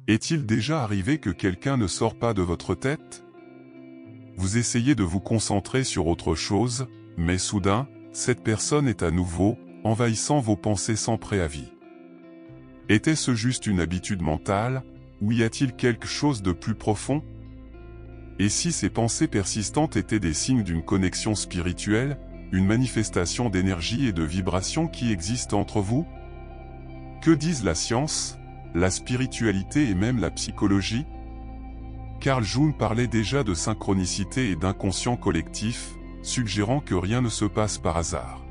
Est-il déjà arrivé que quelqu'un ne sort pas de votre tête? Vous essayez de vous concentrer sur autre chose, mais soudain, cette personne est à nouveau, envahissant vos pensées sans préavis. Était-ce juste une habitude mentale, ou y a-t-il quelque chose de plus profond? Et si ces pensées persistantes étaient des signes d'une connexion spirituelle, une manifestation d'énergie et de vibration qui existe entre vous? Que disent la science, la spiritualité et même la psychologie? Carl Jung parlait déjà de synchronicité et d'inconscient collectif, suggérant que rien ne se passe par hasard.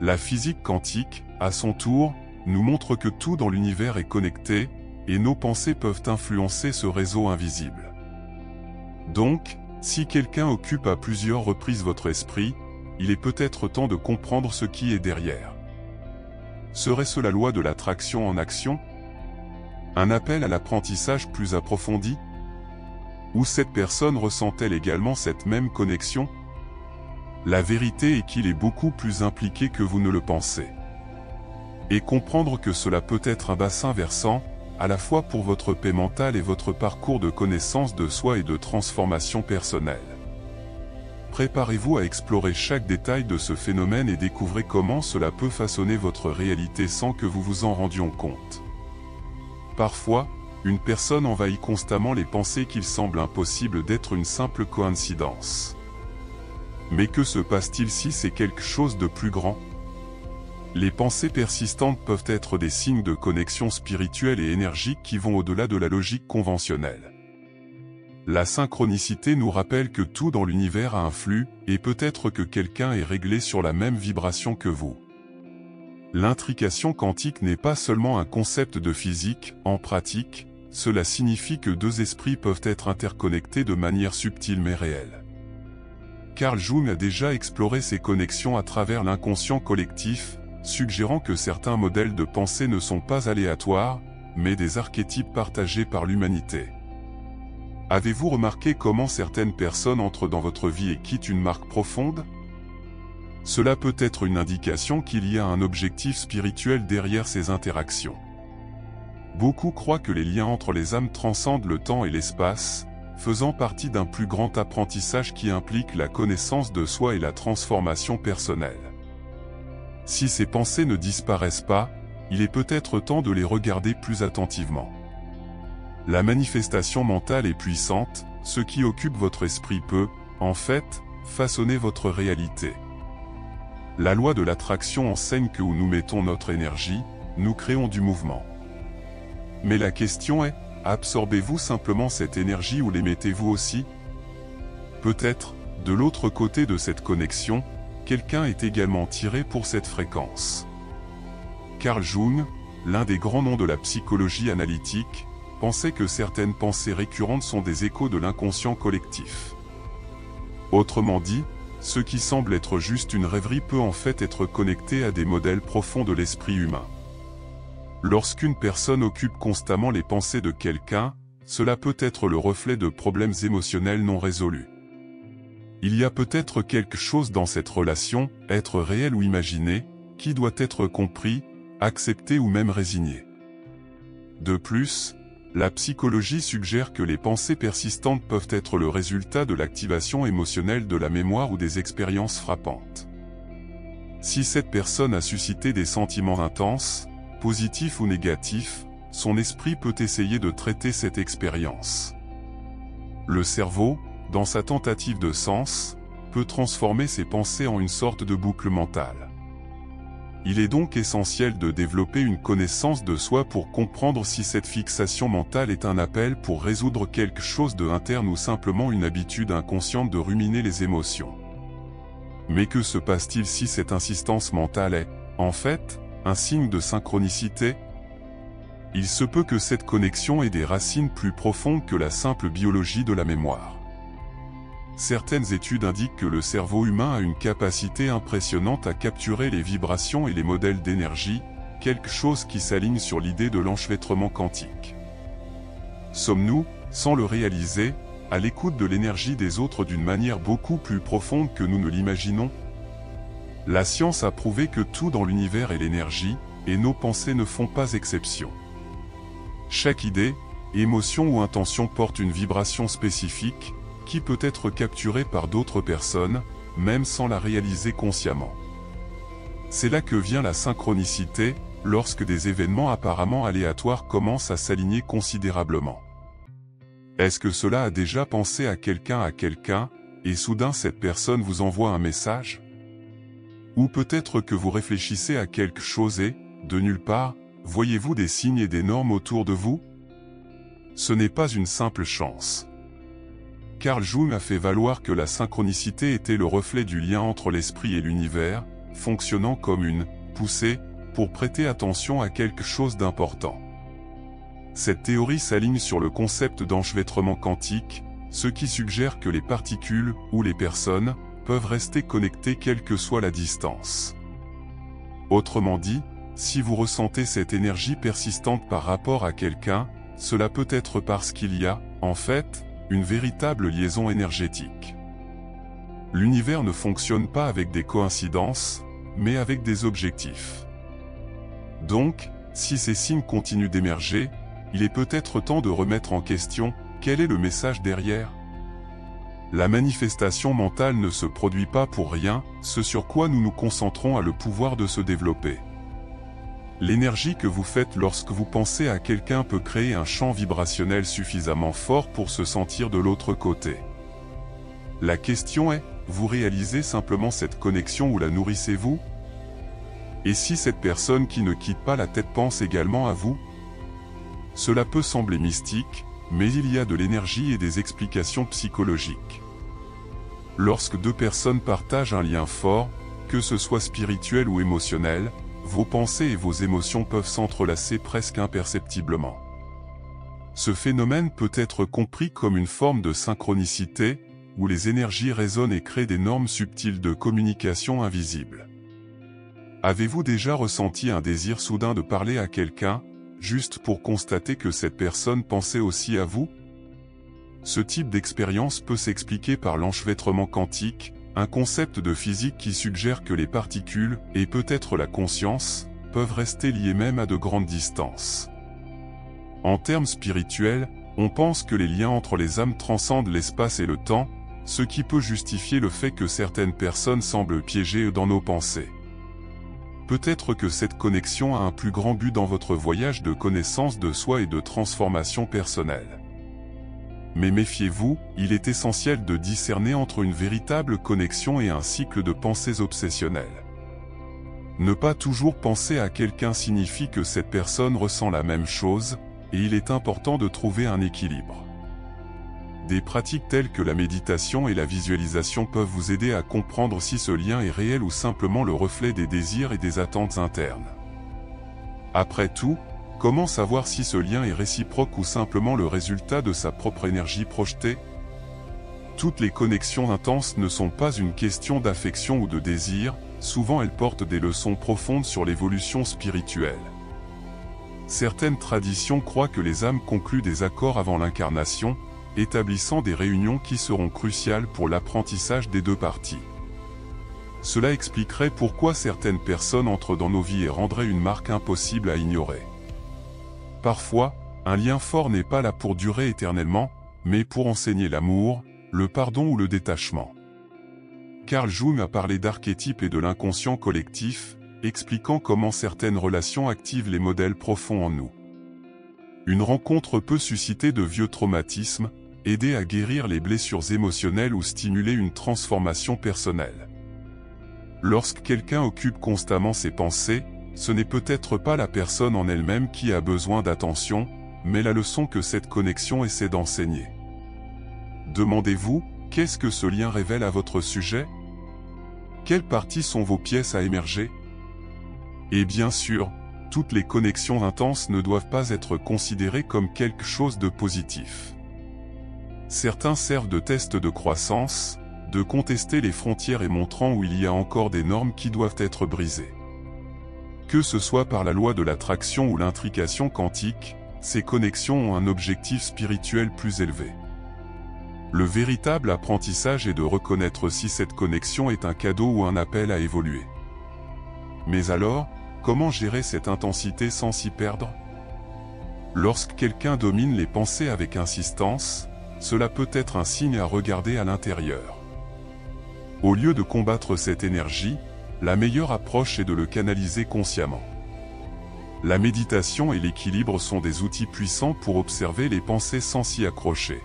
La physique quantique, à son tour, nous montre que tout dans l'univers est connecté, et nos pensées peuvent influencer ce réseau invisible. Donc, si quelqu'un occupe à plusieurs reprises votre esprit, il est peut-être temps de comprendre ce qui est derrière. Serait-ce la loi de l'attraction en action? Un appel à l'apprentissage plus approfondi? Ou cette personne ressent-elle également cette même connexion? La vérité est qu'il est beaucoup plus impliqué que vous ne le pensez. Et comprendre que cela peut être un bassin versant, à la fois pour votre paix mentale et votre parcours de connaissance de soi et de transformation personnelle. Préparez-vous à explorer chaque détail de ce phénomène et découvrez comment cela peut façonner votre réalité sans que vous vous en rendiez compte. Parfois, une personne envahit constamment les pensées qu'il semble impossible d'être une simple coïncidence. Mais que se passe-t-il si c'est quelque chose de plus grand? Les pensées persistantes peuvent être des signes de connexion spirituelle et énergique qui vont au-delà de la logique conventionnelle. La synchronicité nous rappelle que tout dans l'univers a un flux, et peut-être que quelqu'un est réglé sur la même vibration que vous. L'intrication quantique n'est pas seulement un concept de physique, en pratique, cela signifie que deux esprits peuvent être interconnectés de manière subtile mais réelle. Carl Jung a déjà exploré ces connexions à travers l'inconscient collectif, suggérant que certains modèles de pensée ne sont pas aléatoires, mais des archétypes partagés par l'humanité. Avez-vous remarqué comment certaines personnes entrent dans votre vie et quittent une marque profonde? Cela peut être une indication qu'il y a un objectif spirituel derrière ces interactions. Beaucoup croient que les liens entre les âmes transcendent le temps et l'espace, faisant partie d'un plus grand apprentissage qui implique la connaissance de soi et la transformation personnelle. Si ces pensées ne disparaissent pas, il est peut-être temps de les regarder plus attentivement. La manifestation mentale est puissante, ce qui occupe votre esprit peut, en fait, façonner votre réalité. La loi de l'attraction enseigne que où nous mettons notre énergie, nous créons du mouvement. Mais la question est, absorbez-vous simplement cette énergie ou l'émettez-vous aussi? Peut-être, de l'autre côté de cette connexion, quelqu'un est également tiré pour cette fréquence. Carl Jung, l'un des grands noms de la psychologie analytique, pensait que certaines pensées récurrentes sont des échos de l'inconscient collectif. Autrement dit, ce qui semble être juste une rêverie peut en fait être connecté à des modèles profonds de l'esprit humain. Lorsqu'une personne occupe constamment les pensées de quelqu'un, cela peut être le reflet de problèmes émotionnels non résolus. Il y a peut-être quelque chose dans cette relation, être réel ou imaginé, qui doit être compris, accepté ou même résigné. De plus, la psychologie suggère que les pensées persistantes peuvent être le résultat de l'activation émotionnelle de la mémoire ou des expériences frappantes. Si cette personne a suscité des sentiments intenses, positifs ou négatifs, son esprit peut essayer de traiter cette expérience. Le cerveau, dans sa tentative de sens, peut transformer ses pensées en une sorte de boucle mentale. Il est donc essentiel de développer une connaissance de soi pour comprendre si cette fixation mentale est un appel pour résoudre quelque chose de interne ou simplement une habitude inconsciente de ruminer les émotions. Mais que se passe-t-il si cette insistance mentale est, en fait, un signe de synchronicité? Il se peut que cette connexion ait des racines plus profondes que la simple biologie de la mémoire. Certaines études indiquent que le cerveau humain a une capacité impressionnante à capturer les vibrations et les modèles d'énergie, quelque chose qui s'aligne sur l'idée de l'enchevêtrement quantique. Sommes-nous, sans le réaliser, à l'écoute de l'énergie des autres d'une manière beaucoup plus profonde que nous ne l'imaginons? La science a prouvé que tout dans l'univers est l'énergie, et nos pensées ne font pas exception. Chaque idée, émotion ou intention porte une vibration spécifique, qui peut être capturée par d'autres personnes, même sans la réaliser consciemment. C'est là que vient la synchronicité, lorsque des événements apparemment aléatoires commencent à s'aligner considérablement. Est-ce que cela a déjà pensé à quelqu'un, et soudain cette personne vous envoie un message? Ou peut-être que vous réfléchissez à quelque chose et, de nulle part, voyez-vous des signes et des normes autour de vous? Ce n'est pas une simple chance. Carl Jung a fait valoir que la synchronicité était le reflet du lien entre l'esprit et l'univers, fonctionnant comme une poussée pour prêter attention à quelque chose d'important. Cette théorie s'aligne sur le concept d'enchevêtrement quantique, ce qui suggère que les particules ou les personnes peuvent rester connectées quelle que soit la distance. Autrement dit, si vous ressentez cette énergie persistante par rapport à quelqu'un, cela peut être parce qu'il y a, en fait, une véritable liaison énergétique. L'univers ne fonctionne pas avec des coïncidences, mais avec des objectifs. Donc, si ces signes continuent d'émerger, il est peut-être temps de remettre en question quel est le message derrière. La manifestation mentale ne se produit pas pour rien, ce sur quoi nous nous concentrons a le pouvoir de se développer. L'énergie que vous faites lorsque vous pensez à quelqu'un peut créer un champ vibrationnel suffisamment fort pour se sentir de l'autre côté. La question est, vous réalisez simplement cette connexion ou la nourrissez-vous? Et si cette personne qui ne quitte pas la tête pense également à vous? Cela peut sembler mystique, mais il y a de l'énergie et des explications psychologiques. Lorsque deux personnes partagent un lien fort, que ce soit spirituel ou émotionnel, vos pensées et vos émotions peuvent s'entrelacer presque imperceptiblement. Ce phénomène peut être compris comme une forme de synchronicité, où les énergies résonnent et créent des normes subtiles de communication invisibles. Avez-vous déjà ressenti un désir soudain de parler à quelqu'un, juste pour constater que cette personne pensait aussi à vous? Ce type d'expérience peut s'expliquer par l'enchevêtrement quantique, un concept de physique qui suggère que les particules, et peut-être la conscience, peuvent rester liées même à de grandes distances. En termes spirituels, on pense que les liens entre les âmes transcendent l'espace et le temps, ce qui peut justifier le fait que certaines personnes semblent piégées dans nos pensées. Peut-être que cette connexion a un plus grand but dans votre voyage de connaissance de soi et de transformation personnelle. Mais méfiez-vous, il est essentiel de discerner entre une véritable connexion et un cycle de pensées obsessionnelles. Ne pas toujours penser à quelqu'un signifie que cette personne ressent la même chose, et il est important de trouver un équilibre. Des pratiques telles que la méditation et la visualisation peuvent vous aider à comprendre si ce lien est réel ou simplement le reflet des désirs et des attentes internes. Après tout, comment savoir si ce lien est réciproque ou simplement le résultat de sa propre énergie projetée? Toutes les connexions intenses ne sont pas une question d'affection ou de désir, souvent elles portent des leçons profondes sur l'évolution spirituelle. Certaines traditions croient que les âmes concluent des accords avant l'incarnation, établissant des réunions qui seront cruciales pour l'apprentissage des deux parties. Cela expliquerait pourquoi certaines personnes entrent dans nos vies et rendraient une marque impossible à ignorer. Parfois, un lien fort n'est pas là pour durer éternellement, mais pour enseigner l'amour, le pardon ou le détachement. Carl Jung a parlé d'archétypes et de l'inconscient collectif, expliquant comment certaines relations activent les modèles profonds en nous. Une rencontre peut susciter de vieux traumatismes, aider à guérir les blessures émotionnelles ou stimuler une transformation personnelle. Lorsque quelqu'un occupe constamment ses pensées, ce n'est peut-être pas la personne en elle-même qui a besoin d'attention, mais la leçon que cette connexion essaie d'enseigner. Demandez-vous, qu'est-ce que ce lien révèle à votre sujet? Quelles parties sont vos pièces à émerger? Et bien sûr, toutes les connexions intenses ne doivent pas être considérées comme quelque chose de positif. Certains servent de test de croissance, de contester les frontières et montrant où il y a encore des normes qui doivent être brisées. Que ce soit par la loi de l'attraction ou l'intrication quantique, ces connexions ont un objectif spirituel plus élevé. Le véritable apprentissage est de reconnaître si cette connexion est un cadeau ou un appel à évoluer. Mais alors, comment gérer cette intensité sans s'y perdre? Lorsque quelqu'un domine les pensées avec insistance, cela peut être un signe à regarder à l'intérieur. Au lieu de combattre cette énergie, la meilleure approche est de le canaliser consciemment. La méditation et l'équilibre sont des outils puissants pour observer les pensées sans s'y accrocher.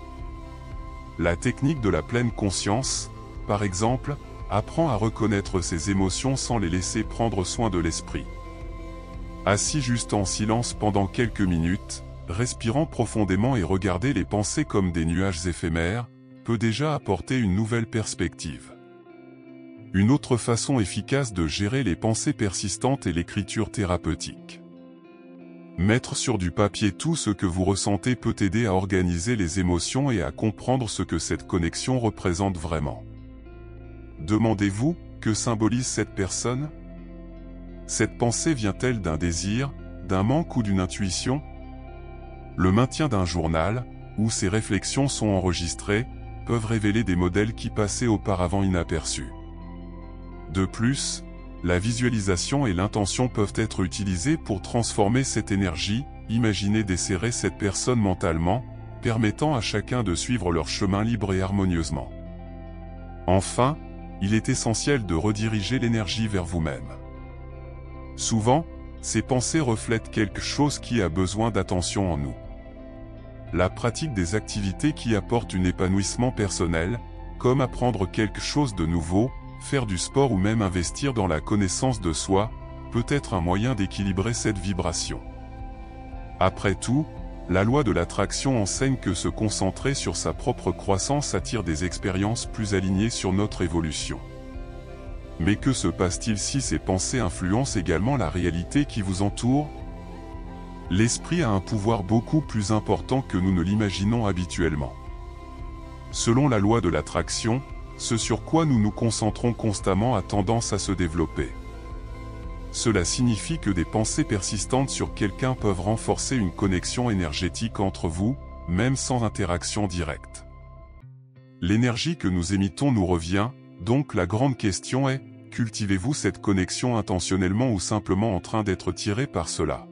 La technique de la pleine conscience, par exemple, apprend à reconnaître ses émotions sans les laisser prendre soin de l'esprit. Assis juste en silence pendant quelques minutes, respirant profondément et regarder les pensées comme des nuages éphémères, peut déjà apporter une nouvelle perspective. Une autre façon efficace de gérer les pensées persistantes est l'écriture thérapeutique. Mettre sur du papier tout ce que vous ressentez peut aider à organiser les émotions et à comprendre ce que cette connexion représente vraiment. Demandez-vous, que symbolise cette personne? Cette pensée vient-elle d'un désir, d'un manque ou d'une intuition? Le maintien d'un journal, où ces réflexions sont enregistrées, peuvent révéler des modèles qui passaient auparavant inaperçus. De plus, la visualisation et l'intention peuvent être utilisées pour transformer cette énergie. Imaginez desserrer cette personne mentalement, permettant à chacun de suivre leur chemin libre et harmonieusement. Enfin, il est essentiel de rediriger l'énergie vers vous-même. Souvent, ces pensées reflètent quelque chose qui a besoin d'attention en nous. La pratique des activités qui apportent un épanouissement personnel, comme apprendre quelque chose de nouveau, faire du sport ou même investir dans la connaissance de soi, peut être un moyen d'équilibrer cette vibration. Après tout, la loi de l'attraction enseigne que se concentrer sur sa propre croissance attire des expériences plus alignées sur notre évolution. Mais que se passe-t-il si ces pensées influencent également la réalité qui vous entoure? L'esprit a un pouvoir beaucoup plus important que nous ne l'imaginons habituellement. Selon la loi de l'attraction, ce sur quoi nous nous concentrons constamment a tendance à se développer. Cela signifie que des pensées persistantes sur quelqu'un peuvent renforcer une connexion énergétique entre vous, même sans interaction directe. L'énergie que nous émettons nous revient, donc la grande question est, cultivez-vous cette connexion intentionnellement ou simplement en train d'être tiré par cela?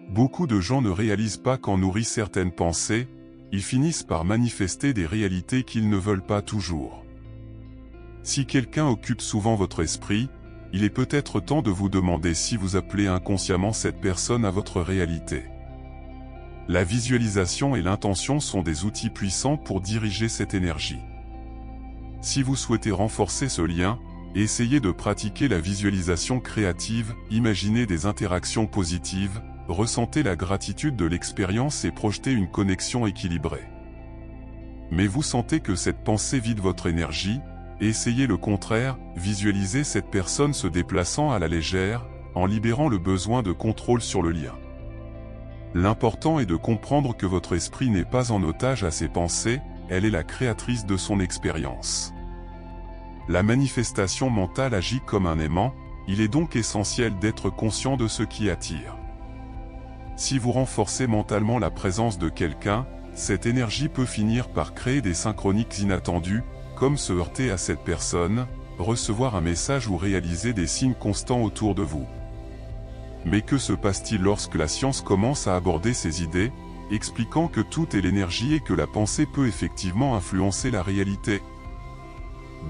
Beaucoup de gens ne réalisent pas qu'en nourrissant certaines pensées, ils finissent par manifester des réalités qu'ils ne veulent pas toujours. Si quelqu'un occupe souvent votre esprit, il est peut-être temps de vous demander si vous appelez inconsciemment cette personne à votre réalité. La visualisation et l'intention sont des outils puissants pour diriger cette énergie. Si vous souhaitez renforcer ce lien, essayez de pratiquer la visualisation créative, imaginez des interactions positives, ressentez la gratitude de l'expérience et projetez une connexion équilibrée. Mais vous sentez que cette pensée vide votre énergie, essayez le contraire, visualisez cette personne se déplaçant à la légère, en libérant le besoin de contrôle sur le lien. L'important est de comprendre que votre esprit n'est pas en otage à ses pensées, elle est la créatrice de son expérience. La manifestation mentale agit comme un aimant, il est donc essentiel d'être conscient de ce qui attire. Si vous renforcez mentalement la présence de quelqu'un, cette énergie peut finir par créer des synchroniques inattendus, comme se heurter à cette personne, recevoir un message ou réaliser des signes constants autour de vous. Mais que se passe-t-il lorsque la science commence à aborder ces idées, expliquant que tout est l'énergie et que la pensée peut effectivement influencer la réalité?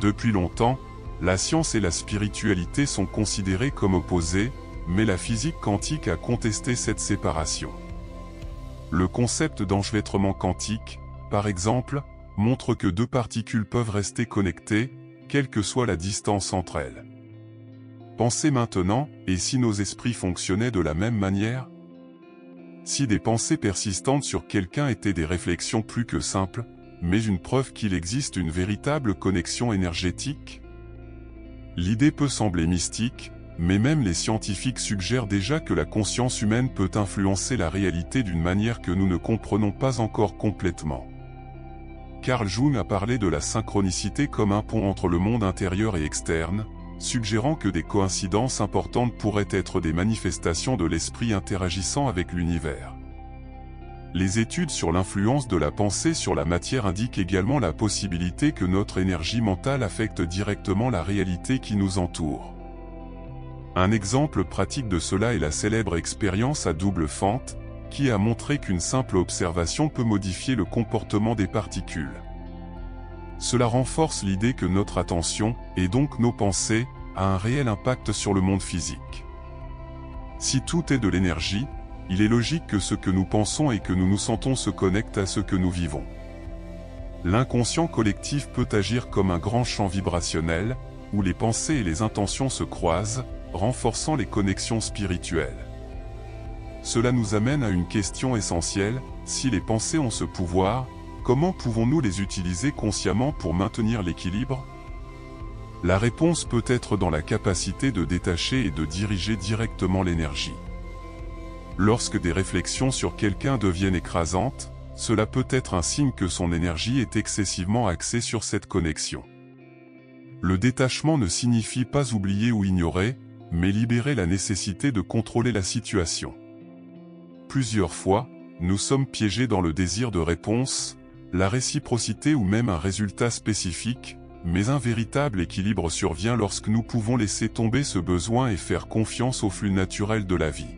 Depuis longtemps, la science et la spiritualité sont considérées comme opposées, mais la physique quantique a contesté cette séparation. Le concept d'enchevêtrement quantique, par exemple, montre que deux particules peuvent rester connectées, quelle que soit la distance entre elles. Pensez maintenant, et si nos esprits fonctionnaient de la même manière? Si des pensées persistantes sur quelqu'un étaient des réflexions plus que simples, mais une preuve qu'il existe une véritable connexion énergétique? L'idée peut sembler mystique, mais même les scientifiques suggèrent déjà que la conscience humaine peut influencer la réalité d'une manière que nous ne comprenons pas encore complètement. Carl Jung a parlé de la synchronicité comme un pont entre le monde intérieur et externe, suggérant que des coïncidences importantes pourraient être des manifestations de l'esprit interagissant avec l'univers. Les études sur l'influence de la pensée sur la matière indiquent également la possibilité que notre énergie mentale affecte directement la réalité qui nous entoure. Un exemple pratique de cela est la célèbre expérience à double fente, qui a montré qu'une simple observation peut modifier le comportement des particules. Cela renforce l'idée que notre attention, et donc nos pensées, a un réel impact sur le monde physique. Si tout est de l'énergie, il est logique que ce que nous pensons et que nous nous sentons se connectent à ce que nous vivons. L'inconscient collectif peut agir comme un grand champ vibrationnel, où les pensées et les intentions se croisent, renforçant les connexions spirituelles. Cela nous amène à une question essentielle: si les pensées ont ce pouvoir, comment pouvons-nous les utiliser consciemment pour maintenir l'équilibre? La réponse peut être dans la capacité de détacher et de diriger directement l'énergie. Lorsque des réflexions sur quelqu'un deviennent écrasantes, cela peut être un signe que son énergie est excessivement axée sur cette connexion. Le détachement ne signifie pas oublier ou ignorer, mais libérer la nécessité de contrôler la situation. Plusieurs fois, nous sommes piégés dans le désir de réponse, la réciprocité ou même un résultat spécifique, mais un véritable équilibre survient lorsque nous pouvons laisser tomber ce besoin et faire confiance au flux naturel de la vie.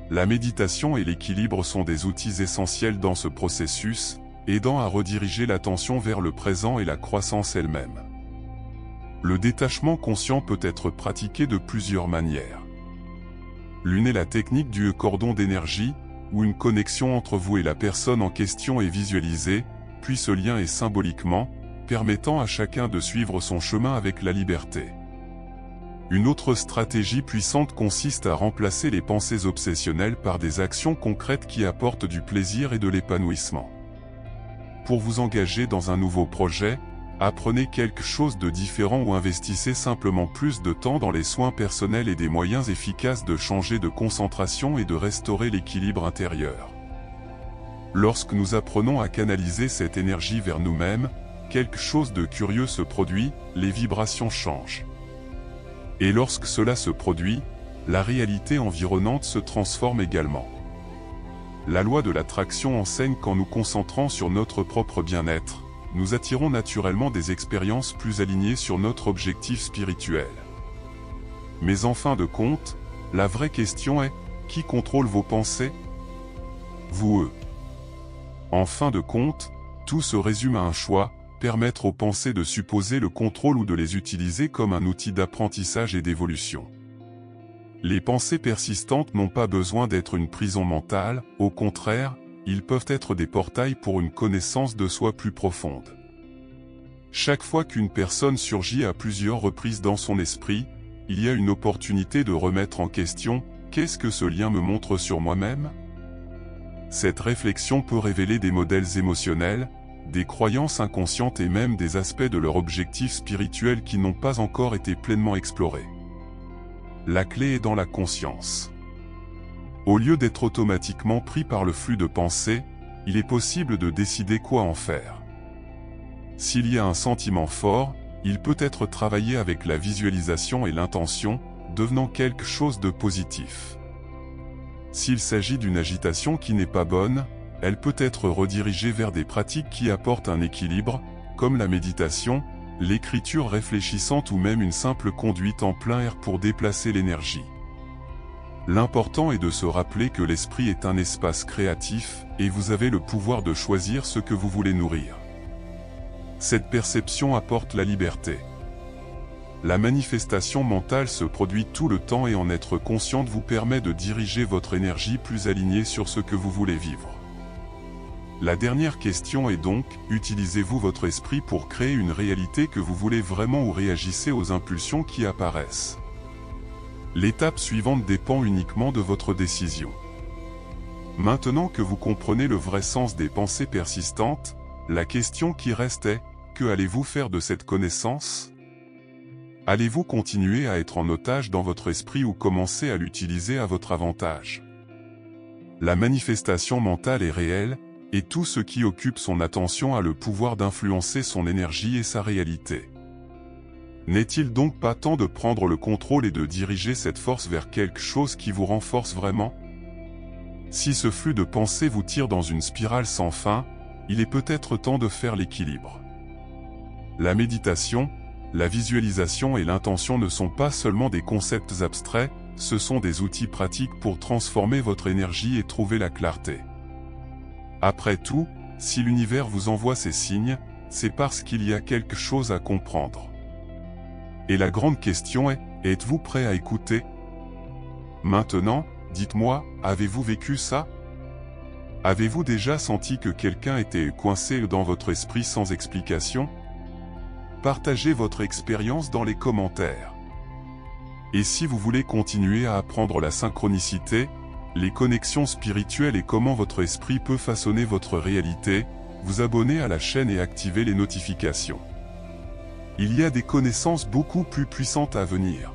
La méditation et l'équilibre sont des outils essentiels dans ce processus, aidant à rediriger l'attention vers le présent et la croissance elle-même. Le détachement conscient peut être pratiqué de plusieurs manières. L'une est la technique du cordon d'énergie, où une connexion entre vous et la personne en question est visualisée, puis ce lien est symboliquement, permettant à chacun de suivre son chemin avec la liberté. Une autre stratégie puissante consiste à remplacer les pensées obsessionnelles par des actions concrètes qui apportent du plaisir et de l'épanouissement. Pour vous engager dans un nouveau projet, apprenez quelque chose de différent ou investissez simplement plus de temps dans les soins personnels et des moyens efficaces de changer de concentration et de restaurer l'équilibre intérieur. Lorsque nous apprenons à canaliser cette énergie vers nous-mêmes, quelque chose de curieux se produit, les vibrations changent. Et lorsque cela se produit, la réalité environnante se transforme également. La loi de l'attraction enseigne qu'en nous concentrant sur notre propre bien-être, nous attirons naturellement des expériences plus alignées sur notre objectif spirituel. Mais en fin de compte, la vraie question est: qui contrôle vos pensées? Vous, eux. En fin de compte, tout se résume à un choix: permettre aux pensées de supposer le contrôle ou de les utiliser comme un outil d'apprentissage et d'évolution. Les pensées persistantes n'ont pas besoin d'être une prison mentale, au contraire, ils peuvent être des portails pour une connaissance de soi plus profonde. Chaque fois qu'une personne surgit à plusieurs reprises dans son esprit, il y a une opportunité de remettre en question: qu'est-ce que ce lien me montre sur moi-même? Cette réflexion peut révéler des modèles émotionnels, des croyances inconscientes et même des aspects de leur objectif spirituel qui n'ont pas encore été pleinement explorés. La clé est dans la conscience. Au lieu d'être automatiquement pris par le flux de pensée, il est possible de décider quoi en faire. S'il y a un sentiment fort, il peut être travaillé avec la visualisation et l'intention, devenant quelque chose de positif. S'il s'agit d'une agitation qui n'est pas bonne, elle peut être redirigée vers des pratiques qui apportent un équilibre, comme la méditation, l'écriture réfléchissante ou même une simple conduite en plein air pour déplacer l'énergie. L'important est de se rappeler que l'esprit est un espace créatif, et vous avez le pouvoir de choisir ce que vous voulez nourrir. Cette perception apporte la liberté. La manifestation mentale se produit tout le temps et en être consciente vous permet de diriger votre énergie plus alignée sur ce que vous voulez vivre. La dernière question est donc: utilisez-vous votre esprit pour créer une réalité que vous voulez vraiment ou réagissez aux impulsions qui apparaissent? L'étape suivante dépend uniquement de votre décision. Maintenant que vous comprenez le vrai sens des pensées persistantes, la question qui reste est: que allez-vous faire de cette connaissance? Allez-vous continuer à être en otage dans votre esprit ou commencer à l'utiliser à votre avantage? La manifestation mentale est réelle, et tout ce qui occupe son attention a le pouvoir d'influencer son énergie et sa réalité. N'est-il donc pas temps de prendre le contrôle et de diriger cette force vers quelque chose qui vous renforce vraiment? Si ce flux de pensée vous tire dans une spirale sans fin, il est peut-être temps de faire l'équilibre. La méditation, la visualisation et l'intention ne sont pas seulement des concepts abstraits, ce sont des outils pratiques pour transformer votre énergie et trouver la clarté. Après tout, si l'univers vous envoie ces signes, c'est parce qu'il y a quelque chose à comprendre. Et la grande question est, êtes-vous prêt à écouter? Maintenant, dites-moi, avez-vous vécu ça? Avez-vous déjà senti que quelqu'un était coincé dans votre esprit sans explication? Partagez votre expérience dans les commentaires. Et si vous voulez continuer à apprendre la synchronicité, les connexions spirituelles et comment votre esprit peut façonner votre réalité, vous abonnez à la chaîne et activez les notifications. Il y a des connaissances beaucoup plus puissantes à venir.